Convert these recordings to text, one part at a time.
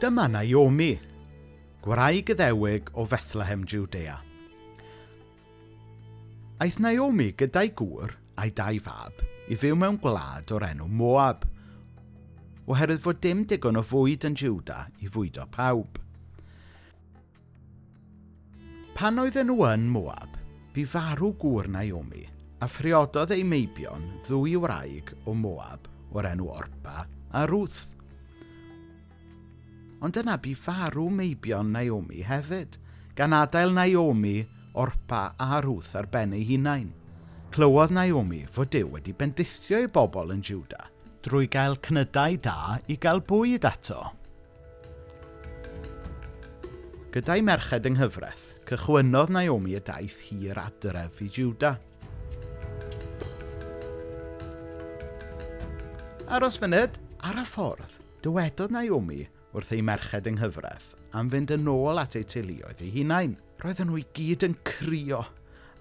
Dyma Naomi, gwraig Iddewig o Bethlehem, Jwdea. Aeth Naomi gyda'i gŵr a'i 2 fab i fyw mewn gwlad o'r enw Moab, oherwydd fod dim digon o fwyd yn Jwda i fwydo pawb. Pan oedden nhw yn Moab, bu farw gŵr Naomi, a phriododd ei meibion 2 wraig o Moab o'r enw Orpa a Ruth. Ond yna bu farw meibion Naomi hefyd, gan adael Naomi, Orpa a Ruth ar ben ei hunain. Clywodd Naomi fod Duw wedi bendithio i bobl yn Jwda drwy gael cnydau da i gael bwyd eto. Gyda'i merched yng nghyfraith, cychwynodd Naomi y daith hir adref i Jwda. Aros funud, ar y ffordd, dywedodd Naomi wrth ei merched yng nghyfraith am fynd yn ôl at ei teuluoedd ei hunain. Roedden nhw i gyd yn crio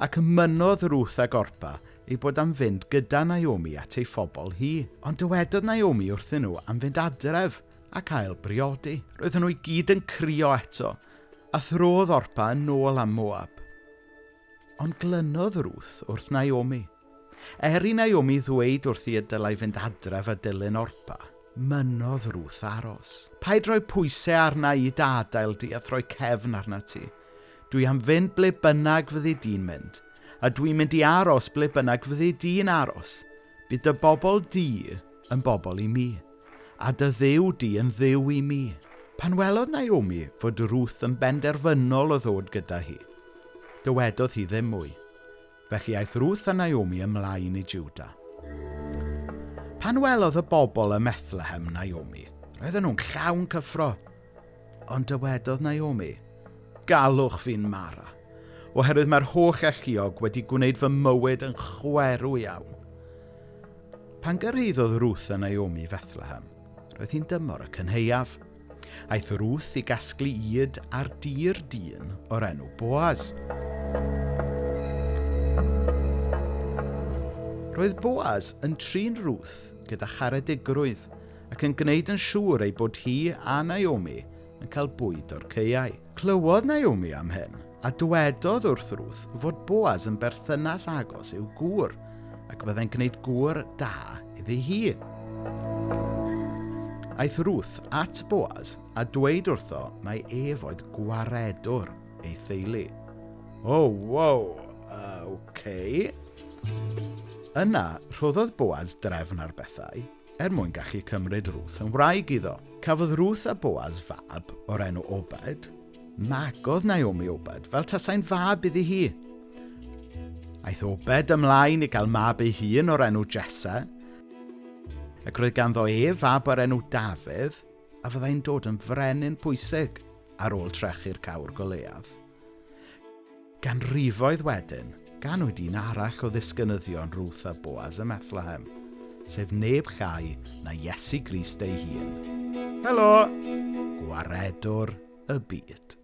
ac mynnodd Ruth a Orpa ei bod am fynd gyda Naomi at ei phobl hi. Ond dywedodd Naomi wrthyn nhw am fynd adref ac ail briodi. Roedden nhw i gyd yn crio eto a throdd Orpa yn ôl am Moab. Ond glynodd Ruth wrth Naomi. I Naomi ddweud wrthi y dylai fynd adref a dilyn Orpa, mynnodd Ruth aros. Paid roi pwysau arna i adael di a throi cefn arna ti. Dwi am fynd ble bynnag fyddi di'n mynd, a dwi'n mynd i aros ble bynnag fyddi di'n aros. Bydd dy bobl di yn bobl i mi, a dy dduw di yn dduw i mi. Pan welodd Naomi fod Ruth yn benderfynol o ddod gyda hi, dywedodd hi ddim mwy. Felly aeth Ruth a Naomi ymlaen i Jwda. Pan welodd y bobl ym Bethlehem Naomi, roedden nhw'n llawn cyffro. Ond dywedodd Naomi, galwch fi'n Mara, oherwydd mae'r holl elliog wedi gwneud fy mywyd yn chwerw iawn. Pan gyrhaeddodd Ruth a Naomi Bethlehem, roedd hi'n dymor y cynheuaf. Aeth Ruth i gasglu yd ar dir dyn o'r enw Boaz. Roedd Boaz yn trin Ruth gyda charedigrwydd ac yn gwneud yn siŵr ei bod hi a Naomi yn cael bwyd o'r caeau. Clywodd Naomi am hyn a dywedodd wrth Ruth fod Boaz yn berthynas agos i'w gŵr ac byddai'n gwneud gŵr da iddi hi. Aeth Ruth at Boaz a dweud wrtho mai ef oedd gwaredwr ei theulu. Okay. Yna, rhoddodd Boaz drefn ar bethau, mwyn gallu cymryd Ruth yn wraig iddo. Cafodd Ruth a Boaz fab o'r enw Obed, magodd Naomi Obed fel tasai'n fab iddi hi. Aeth Obed ymlaen i gael mab ei hun o'r enw Jesse, ac roedd ganddo fab o'r enw Dafydd, a fyddai'n dod yn frenin pwysig ar ôl trechu'r cawr Goliath. Ganrifoedd wedyn, gan oedd un arall o ddisgynyddion Ruth a Boaz ym Bethlehem, sef neb llai na Iesu Grist ei hun. Helo! Gwaredwr y byd.